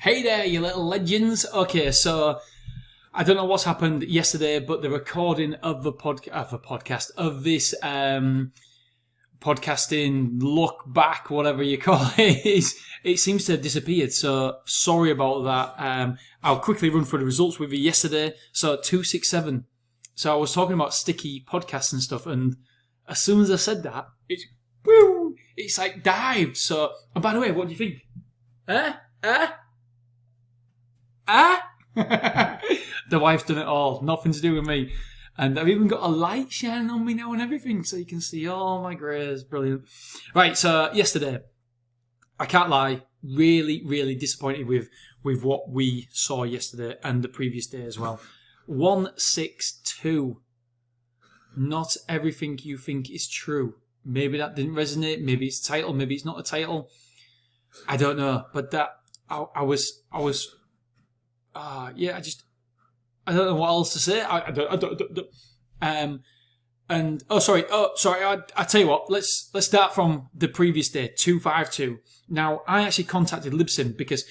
Hey there, you little legends. Okay, so I don't know what's happened yesterday, but the recording of the podcast of this podcasting look back, whatever you call it, it seems to have disappeared. So sorry about that. I'll quickly run through the results with you yesterday. So 267. So I was talking about sticky podcasts and stuff, and as soon as I said that, it's like dived. So, and by the way, what do you think? The wife's done it all. Nothing to do with me. And I've even got a light shining on me now and everything, so you can see all my greys. Brilliant. Right, so yesterday, I can't lie, really, really disappointed with what we saw yesterday and the previous day as well. 162. Not everything you think is true. Maybe that didn't resonate. Maybe it's a title. Maybe it's not a title. I don't know. But that I don't know what else to say. I tell you what. Let's start from the previous day, 252. Now, I actually contacted Libsyn because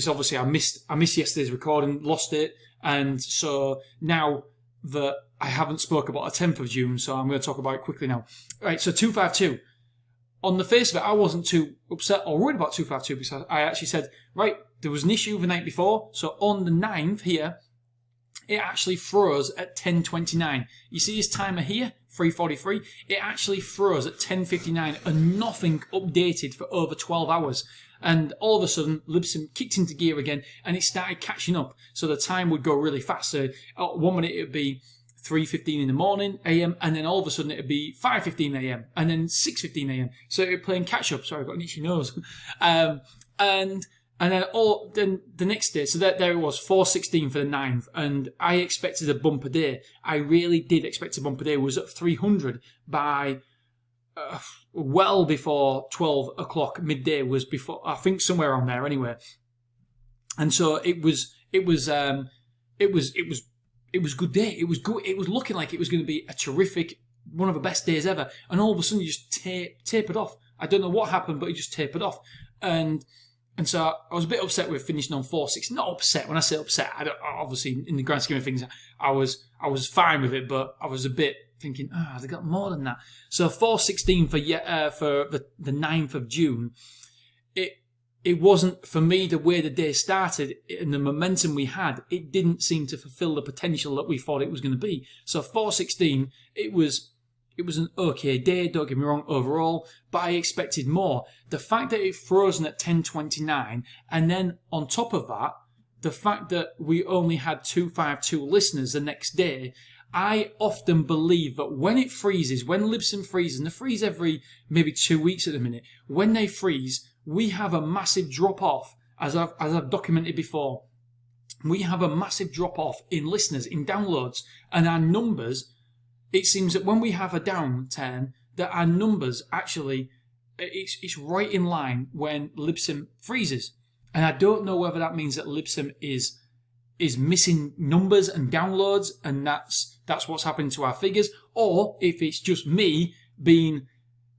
obviously I missed yesterday's recording, lost it, and so now that I haven't spoke about the 10th of June, so I'm going to talk about it quickly now. Right, so 252. On the face of it, I wasn't too upset or worried about 252 because I actually said, right, there was an issue the night before, so on the 9th here, it actually froze at 10:29. You see this timer here, 3:43? It actually froze at 10:59 and nothing updated for over 12 hours. And all of a sudden, Libsyn kicked into gear again and it started catching up. So the time would go really fast. So 1 minute it would be 3:15 in the morning AM, and then all of a sudden it'd be 5:15 AM, and then 6:15 AM. So it'd playing catch up. Sorry, I've got an itchy nose. And then the next day, so there it was, 4:16 for the 9th, and I expected a bumper day. I really did expect a bumper day. It was at 300 by well before 12 o'clock. Midday was before, I think somewhere on there anyway. And so it was a good day. It was good. It was looking like it was going to be a terrific, one of the best days ever. And all of a sudden, you just tapered off. I don't know what happened, but it just tapered off. And so I was a bit upset with finishing on 4.6. Not upset. When I say upset, obviously in the grand scheme of things, I was fine with it, but I was a bit thinking, they got more than that. So 4.16 for the 9th of June. It wasn't, for me, the way the day started and the momentum we had, it didn't seem to fulfill the potential that we thought it was going to be. So 4.16, it was an okay day, don't get me wrong, overall, but I expected more. The fact that it frozen at 10:29, and then on top of that, the fact that we only had 252 listeners the next day, I often believe that when it freezes, when Libsyn freezes, and they freeze every maybe 2 weeks at the minute, when they freeze, we have a massive drop-off, as I've documented before. We have a massive drop-off in listeners, in downloads, and our numbers, it seems that when we have a downturn, that our numbers actually, it's right in line when Libsyn freezes. And I don't know whether that means that Libsyn is missing numbers and downloads, and that's what's happened to our figures, or if it's just me being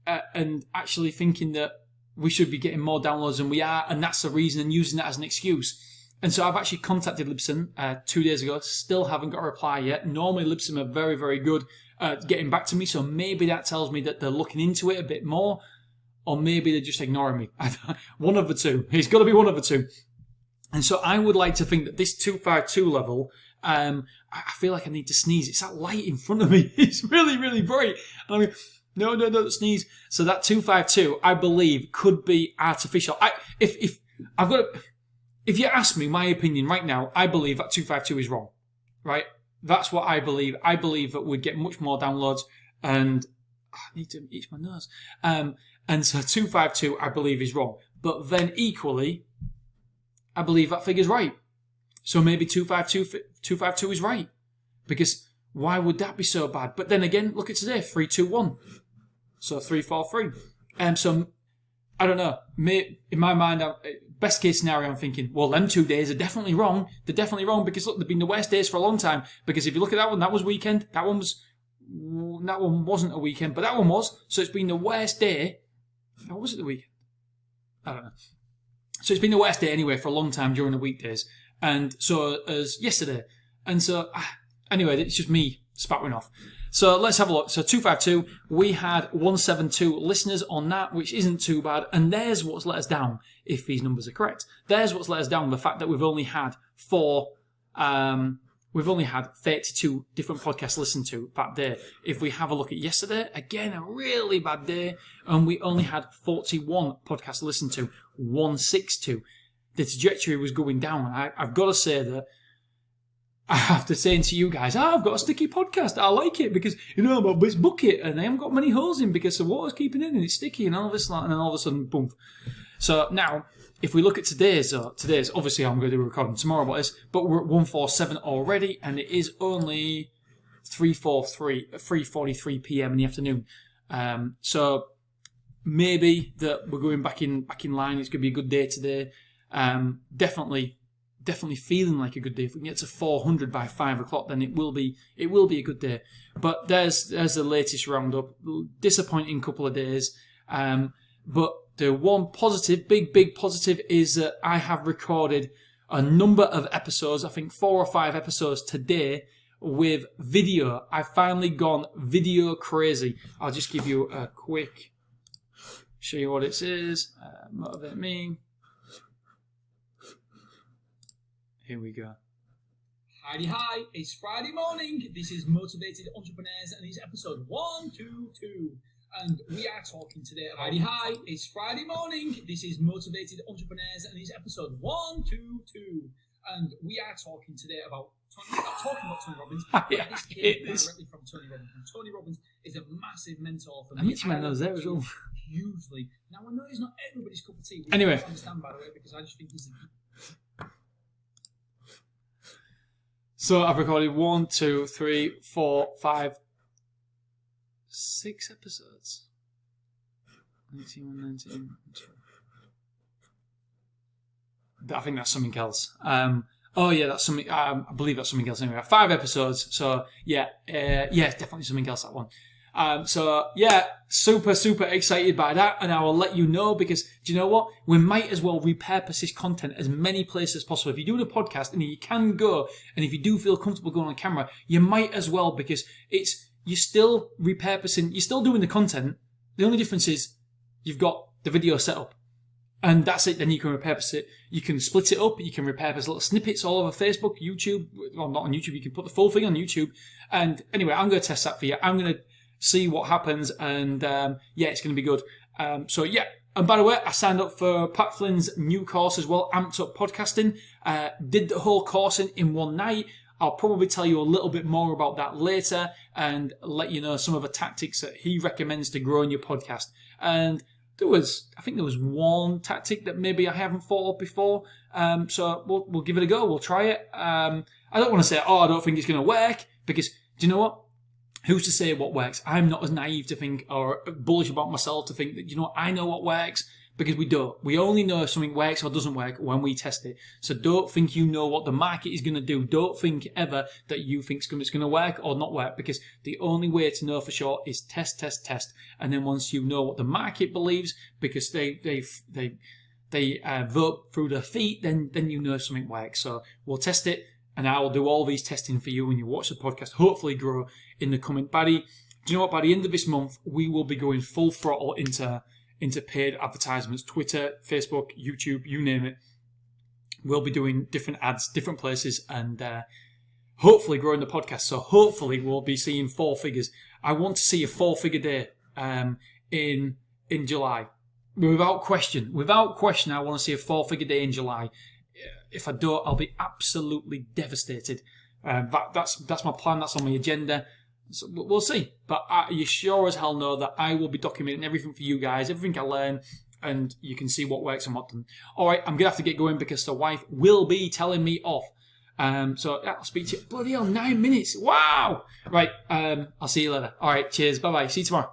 and actually thinking that we should be getting more downloads than we are, and that's the reason, and using that as an excuse. And so I've actually contacted Libsyn 2 days ago. Still haven't got a reply yet. Normally Libsyn are very, very good at getting back to me, so maybe that tells me that they're looking into it a bit more, or maybe they're just ignoring me. One of the two. It's got to be one of the two. And so I would like to think that this 252 level, I feel like I need to sneeze. It's that light in front of me. It's really, really bright. And I mean, no, don't sneeze. So that 252, I believe, could be artificial. If you ask me my opinion right now, I believe that 252 is wrong. Right? That's what I believe. I believe that we'd get much more downloads, and I need to itch my nose. And so 252, I believe, is wrong. But then equally, I believe that figure's right. So maybe 252 is right. Because why would that be so bad? But then again, look at today, 321. So 343. So I don't know. In my mind, best case scenario, I'm thinking, well, them 2 days are definitely wrong. They're definitely wrong because look, they've been the worst days for a long time. Because if you look at that one weekend. That one wasn't a weekend, but that one was. So it's been the worst day. How was it the weekend? I don't know. So it's been the worst day anyway for a long time during the weekdays. And so as yesterday. And so, anyway, it's just me spattering off. So let's have a look. So 252, we had 172 listeners on that, which isn't too bad. And there's what's let us down, if these numbers are correct. There's what's let us down, the fact that we've only had 32 different podcasts listened to that day. If we have a look at yesterday, again, a really bad day, and we only had 41 podcasts listened to, 162. The trajectory was going down. I've got to say that after saying to you guys, I've got a sticky podcast, I like it because, I'm a this bucket and I haven't got many holes in because the water's keeping in and it's sticky and all this, and then all of a sudden, boom. So now, if we look at today's obviously I'm going to do a recording tomorrow about this, but we're at 147 already and it is only 3:43 p.m. in the afternoon. So maybe that we're going back in line. It's going to be a good day today. Definitely feeling like a good day. If we can get to 400 by 5 o'clock, then it will be a good day. But there's the latest roundup. Disappointing couple of days. But the one positive, big positive, is that I have recorded a number of episodes, I think 4 or 5 episodes today, with video. I've finally gone video crazy. I'll just give you a quick, show you what it is. Motivate me. Here we go. Hi, it's Friday morning. This is Motivated Entrepreneurs and it's episode 122. And we are talking today about... Hi, it's Friday morning. This is Motivated Entrepreneurs and it's episode 122. And we are talking today about Tony Robbins. This came directly from Tony Robbins. And Tony Robbins is a massive mentor for me. I mean, you those there as well. Hugely. Now, I know he's not everybody's cup of tea. Anyway. I understand, by the way, because I just think he's a... So I've recorded 1, 2, 3, 4, 5, 6 episodes. 19. I think that's something else. That's something. I believe that's something else. Anyway, 5 episodes. So it's definitely something else. That one. Super excited by that, and I will let you know because do you know what? We might as well repurpose this content as many places as possible. If you're doing a podcast and you can go, and if you do feel comfortable going on camera, you might as well because you're still repurposing, you're still doing the content. The only difference is you've got the video set up. And that's it, then you can repurpose it. You can split it up, you can repurpose little snippets all over Facebook, YouTube. Well, not on YouTube, you can put the full thing on YouTube. And anyway, I'm going to test that for you. I'm going to see what happens, and it's going to be good. And by the way, I signed up for Pat Flynn's new course as well, Amped Up Podcasting. Did the whole course in one night. I'll probably tell you a little bit more about that later and let you know some of the tactics that he recommends to grow in your podcast. And I think there was one tactic that maybe I haven't thought of before. So we'll give it a go. We'll try it. I don't want to say, I don't think it's going to work, because do you know what? Who's to say what works? I'm not as naive to think or bullish about myself to think that, I know what works, because we don't. We only know if something works or doesn't work when we test it. So don't think you know what the market is going to do. Don't think ever that you think it's going to work or not work, because the only way to know for sure is test. And then once you know what the market believes, because they vote through their feet, then you know if something works. So we'll test it. And I will do all these testing for you when you watch the podcast, hopefully grow in the coming. Do you know what? By the end of this month, we will be going full throttle into paid advertisements, Twitter, Facebook, YouTube, you name it. We'll be doing different ads, different places, and hopefully growing the podcast. So hopefully we'll be seeing 4 figures. I want to see a 4-figure day in July. Without question, I want to see a 4-figure day in July. If I don't, I'll be absolutely devastated. That's my plan. That's on my agenda. So we'll see. But you sure as hell know that I will be documenting everything for you guys, everything I learn, and you can see what works and what doesn't. All right, I'm going to have to get going because the wife will be telling me off. So I'll speak to you. Bloody hell, 9 minutes. Wow. Right, I'll see you later. All right, cheers. Bye-bye. See you tomorrow.